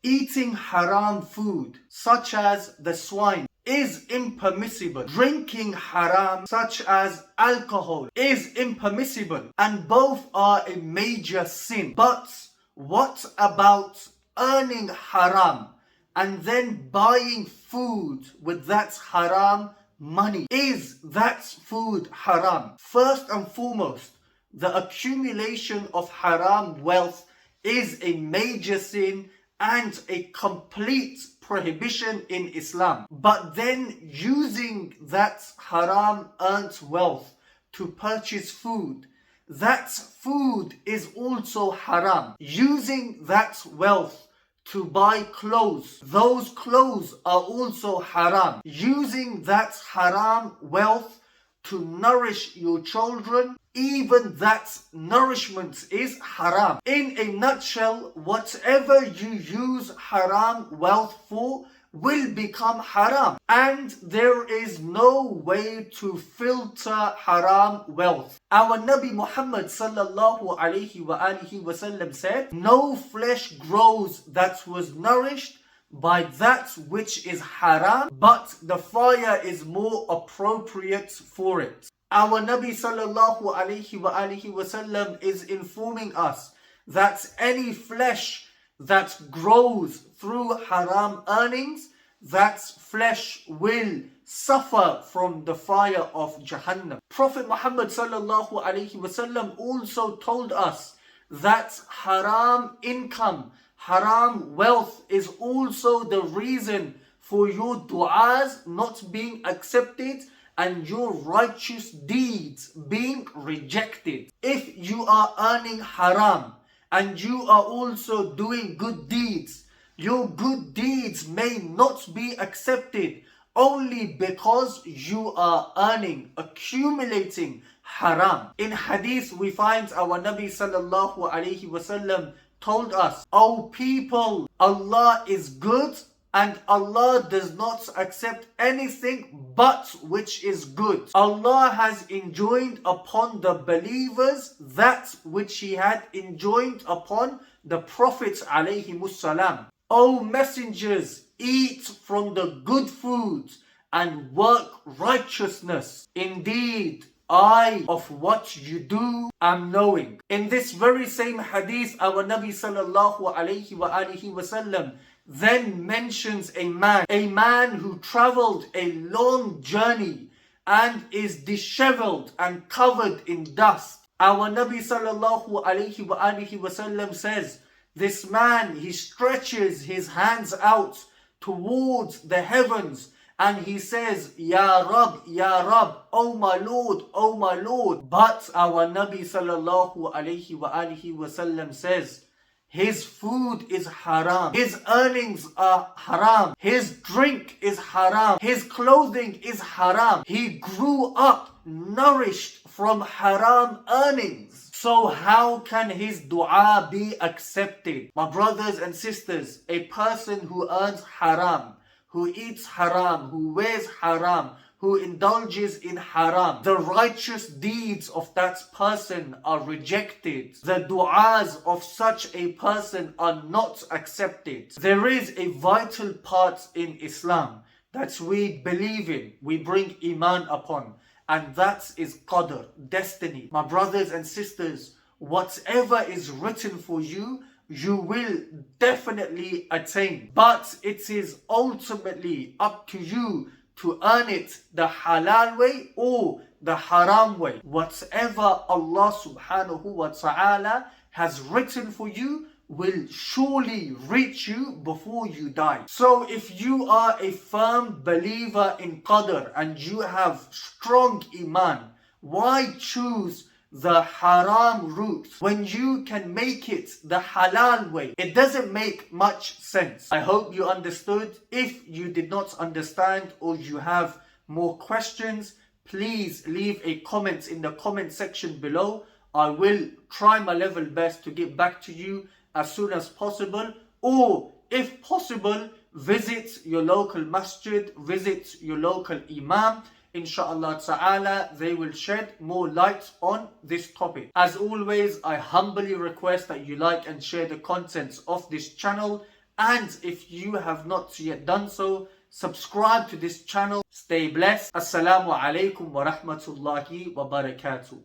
Eating haram food, such as the swine, is impermissible. Drinking haram, such as alcohol, is impermissible. And both are a major sin. But what about earning haram and then buying food with that haram money? Is that food haram? First and foremost, the accumulation of haram wealth is a major sin and a complete prohibition in Islam. But then using that haram earned wealth to purchase food, that food is also haram. Using that wealth to buy clothes, those clothes are also haram. Using that haram wealth to nourish your children, even that nourishment is haram. In a nutshell, whatever you use haram wealth for will become haram. And there is no way to filter haram wealth. Our Nabi Muhammad sallallahu alayhi wa said, no flesh grows that was nourished by that which is haram, but the fire is more appropriate for it. Our Nabi sallallahu alayhi wa is informing us that any flesh that grows through haram earnings, that flesh will suffer from the fire of Jahannam. Prophet Muhammad sallallahu alayhi wa also told us that haram income, haram wealth is also the reason for your du'as not being accepted and your righteous deeds being rejected. If you are earning haram and you are also doing good deeds, your good deeds may not be accepted only because you are earning, accumulating haram. In hadith we find our Nabi sallallahu alayhi wasallam told us, O people, Allah is good and Allah does not accept anything but which is good. Allah has enjoined upon the believers that which He had enjoined upon the Prophets alayhimussalam. O messengers, eat from the good food and work righteousness. Indeed, I of what you do am knowing. In this very same hadith, our Nabi sallallahu alayhi wa then mentions a man who traveled a long journey and is disheveled and covered in dust. Our Nabi sallallahu alayhi wa says, this man, he stretches his hands out towards the heavens and he says, Ya Rab, oh my Lord, oh my Lord. But our Nabi sallallahu alayhi wa says, his food is haram, his earnings are haram, his drink is haram, his clothing is haram. He grew up nourished from haram earnings. So how can his dua be accepted? My brothers and sisters, a person who earns haram, who eats haram, who wears haram, who indulges in haram, the righteous deeds of that person are rejected. The du'as of such a person are not accepted. There is a vital part in Islam that we believe in, we bring iman upon, and that is qadr, destiny. My brothers and sisters, whatever is written for you, you will definitely attain. But it is ultimately up to you to earn it the halal way or the haram way. Whatever Allah subhanahu wa ta'ala has written for you will surely reach you before you die. So if you are a firm believer in qadr and you have strong iman, why choose the haram route when you can make it the halal way? It doesn't make much sense. I hope you understood. If you did not understand or you have more questions, please leave a comment in the comment section below. I will try my level best to get back to you as soon as possible, or if possible, visit your local masjid, visit your local imam. Inshallah ta'ala, they will shed more light on this topic. As always, I humbly request that you like and share the contents of this channel, And if you have not yet done so, subscribe to this channel. Stay blessed. Assalamu alaikum wa rahmatullahi wa barakatuh.